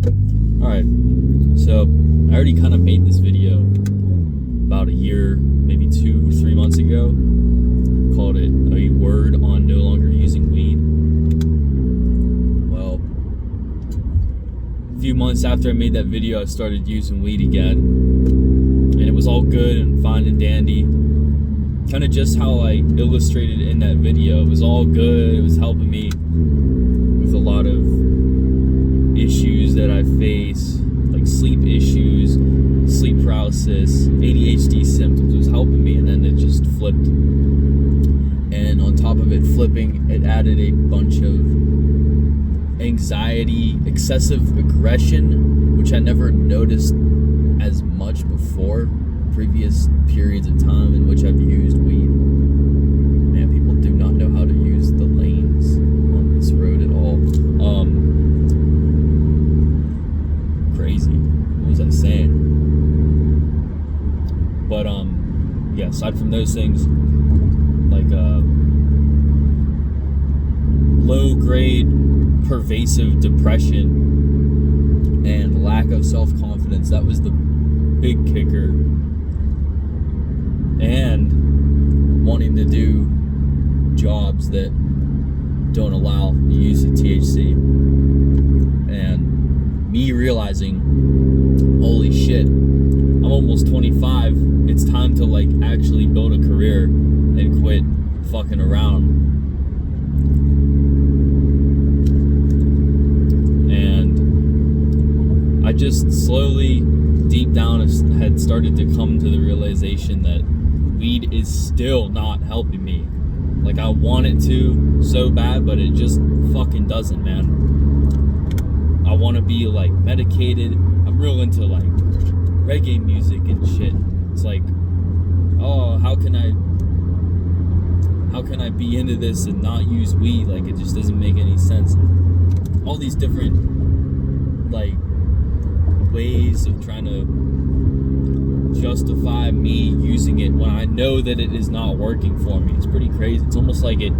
Alright, so I already kind of made this video about a year, maybe 2-3 months ago. Called it A Word on No Longer Using Weed. Well, a few months after I made that video, I started using weed again. And it was all good and fine and dandy. Kind of just how I illustrated in that video. It was all good. It was helping me with a lot of issues that I face, like sleep issues, sleep paralysis, ADHD symptoms. It was helping me, and then it just flipped. And on top of it flipping, it added a bunch of anxiety, excessive aggression, which I never noticed as much before previous periods of time in which I've used weed. Man, people do not know how to use the lanes on this road at all. Crazy. What was I saying? But yeah, aside from those things, like low grade pervasive depression and lack of self-confidence, that was the big kicker. And wanting to do jobs that don't allow the use of THC. And me realizing, holy shit, I'm almost 25. It's time to like actually build a career and quit fucking around. And I just slowly, deep down, had started to come to the realization that weed is still not helping me. Like, I want it to so bad, but it just fucking doesn't, man. I want to be like medicated. I'm real into like reggae music and shit. It's like, oh, how can I be into this and not use weed? Like, it just doesn't make any sense. All these different like ways of trying to justify me using it when I know that it is not working for me. It's pretty crazy. It's almost like it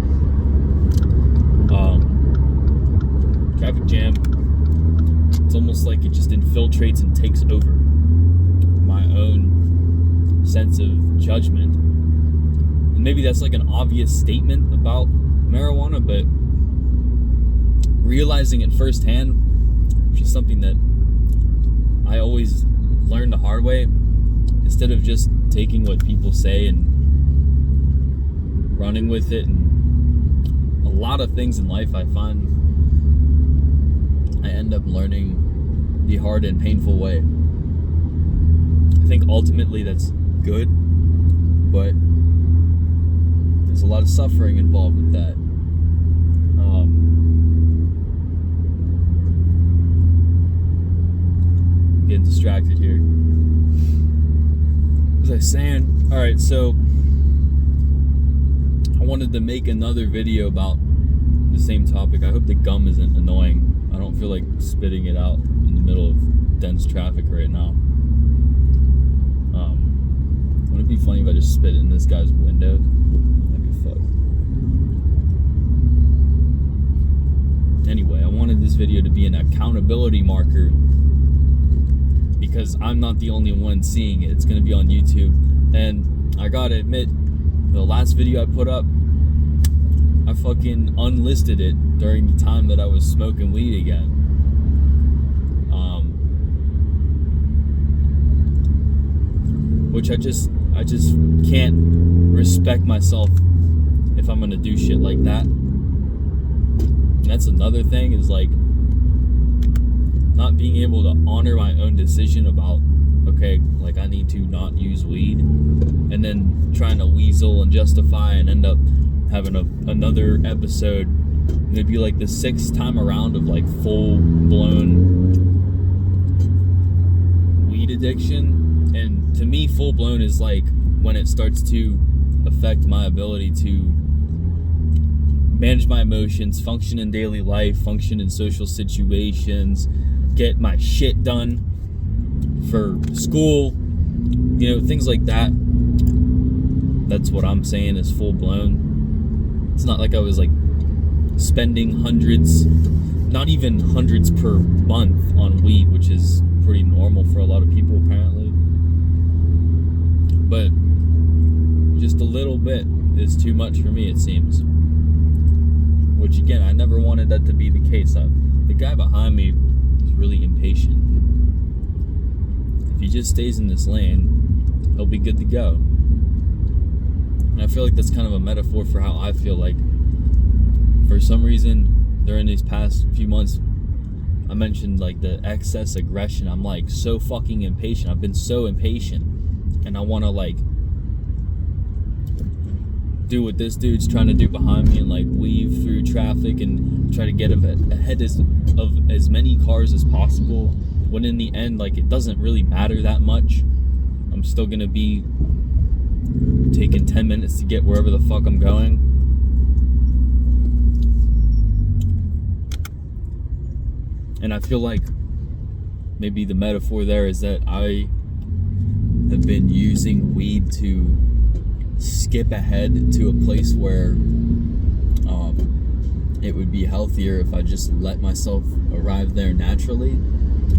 traffic jam. It's almost like it just infiltrates and takes over my own sense of judgment. And maybe that's like an obvious statement about marijuana, but realizing it firsthand, which is something that I always learned the hard way, instead of just taking what people say and running with it. And a lot of things in life, I find I end up learning the hard and painful way. I think ultimately that's good, but there's a lot of suffering involved with that. Getting distracted here. What was I saying? Alright, so I wanted to make another video about the same topic. I hope the gum isn't annoying. I don't feel like spitting it out in the middle of dense traffic right now. Wouldn't it be funny if I just spit in this guy's window? That'd be fun. Anyway, I wanted this video to be an accountability marker, because I'm not the only one seeing it. It's going to be on YouTube. And I gotta admit, the last video I put up, I fucking unlisted it during the time that I was smoking weed again. Which I just can't respect myself if I'm gonna do shit like that. And that's another thing, is like not being able to honor my own decision about, okay, like I need to not use weed, and then trying to weasel and justify and end up having another episode, maybe like the 6th time around of like full-blown weed addiction. And to me, full-blown is like when it starts to affect my ability to manage my emotions, function in daily life, function in social situations, get my shit done for school, things like that. That's what I'm saying is full blown. It's not like I was like spending hundreds, not even hundreds per month on weed, which is pretty normal for a lot of people apparently. But just a little bit is too much for me, it seems. Which again, I never wanted that to be the case. The guy behind me is really impatient. If he just stays in this lane, he'll be good to go. And I feel like that's kind of a metaphor for how I feel like. For some reason, during these past few months, I mentioned like the excess aggression. I'm like so fucking impatient. I've been so impatient, and I want to like do what this dude's trying to do behind me and like weave through traffic and try to get ahead of as many cars as possible, when in the end, like, it doesn't really matter that much. I'm still gonna be taking 10 minutes to get wherever the fuck I'm going. And I feel like maybe the metaphor there is that I have been using weed to skip ahead to a place where it would be healthier if I just let myself arrive there naturally.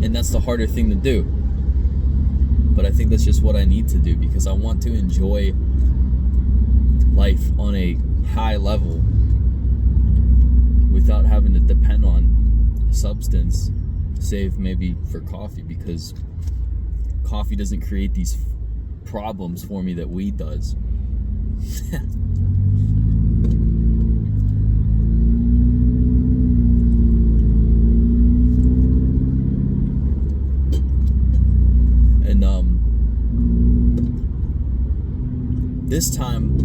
And that's the harder thing to do. But I think that's just what I need to do, because I want to enjoy life on a high level without having to depend on substance, save maybe for coffee, because coffee doesn't create these problems for me that weed does. And this time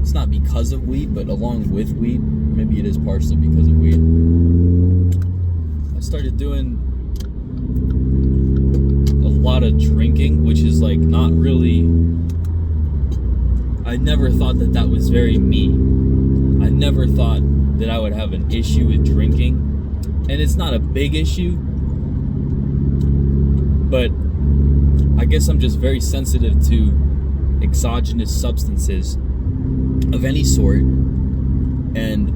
it's not because of weed, but along with weed, maybe it is partially because of weed, I started doing a lot of drinking, which is like not really, I never thought that was very me. I never thought that I would have an issue with drinking, and it's not a big issue, but I guess I'm just very sensitive to exogenous substances of any sort. And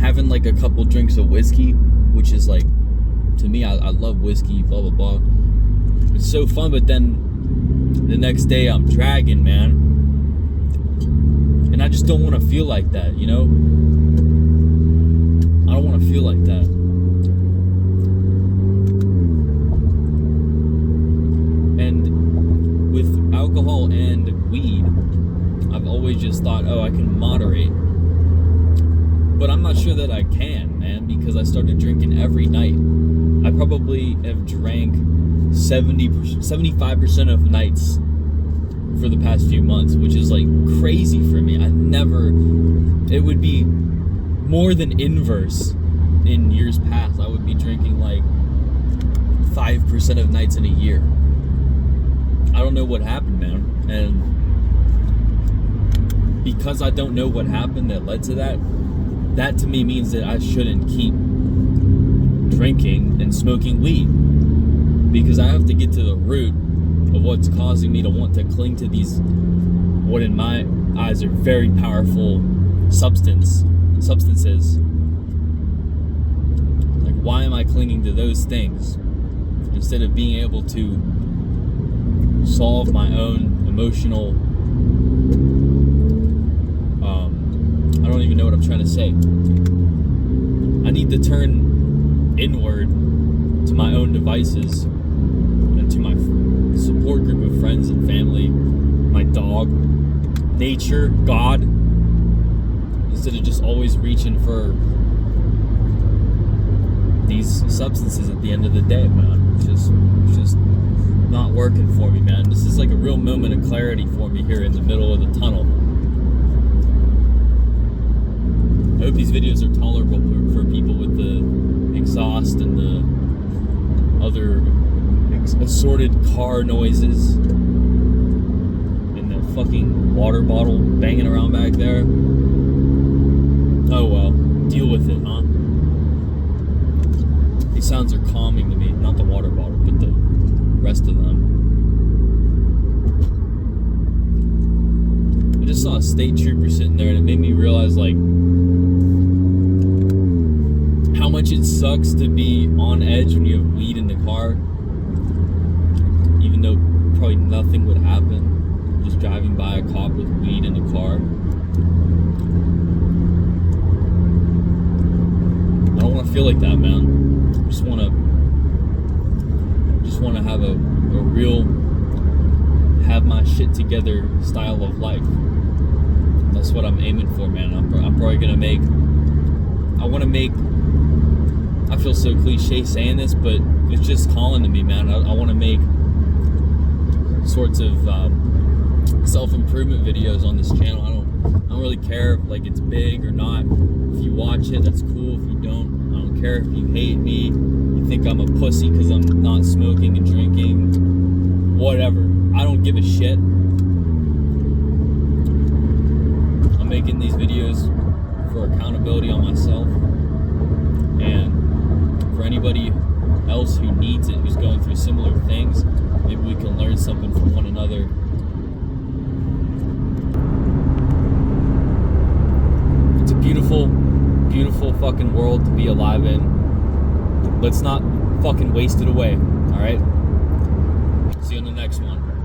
having like a couple drinks of whiskey, which is like, to me, I love whiskey, blah blah blah, it's so fun. But then the next day I'm dragging, man, and I just don't want to feel like that, you know? I don't want to feel like that. And with alcohol and weed, I've always just thought, oh, I can moderate. But I'm not sure that I can, man, because I started drinking every night. I probably have drank 75% of nights for the past few months, which is like crazy for me. It would be more than inverse in years past. I would be drinking like 5% of nights in a year. I don't know what happened, man. And because I don't know what happened that led to that, that to me means that I shouldn't keep drinking and smoking weed, because I have to get to the root of what's causing me to want to cling to these, what in my eyes are very powerful substances. Like, why am I clinging to those things instead of being able to solve my own emotional, I don't even know what I'm trying to say. I need to turn inward to my own devices and to my support group of friends and family, my dog, nature, God, instead of just always reaching for these substances at the end of the day, man. It's just not working for me, man. This is like a real moment of clarity for me here in the middle of the tunnel. I hope these videos are tolerable for people with the exhaust and the other assorted car noises and the fucking water bottle banging around back there. Oh well, deal with it, huh? These sounds are calming to me, not the water bottle, but the rest of them. I just saw a state trooper sitting there, and it made me realize, like, much it sucks to be on edge when you have weed in the car, even though probably nothing would happen, just driving by a cop with weed in the car. I don't want to feel like that, man. I just want to have a real, have my shit together style of life. That's what I'm aiming for, man. I'm probably gonna make, I feel so cliche saying this, but it's just calling to me, man. I want to make sorts of self-improvement videos on this channel. I don't really care if like it's big or not. If you watch it, that's cool. If you don't, I don't care. If you hate me, you think I'm a pussy because I'm not smoking and drinking, whatever. I don't give a shit. I'm making these videos for accountability on myself, and for anybody else who needs it, who's going through similar things. Maybe we can learn something from one another. It's a beautiful, beautiful fucking world to be alive in. Let's not fucking waste it away, alright? See you on the next one.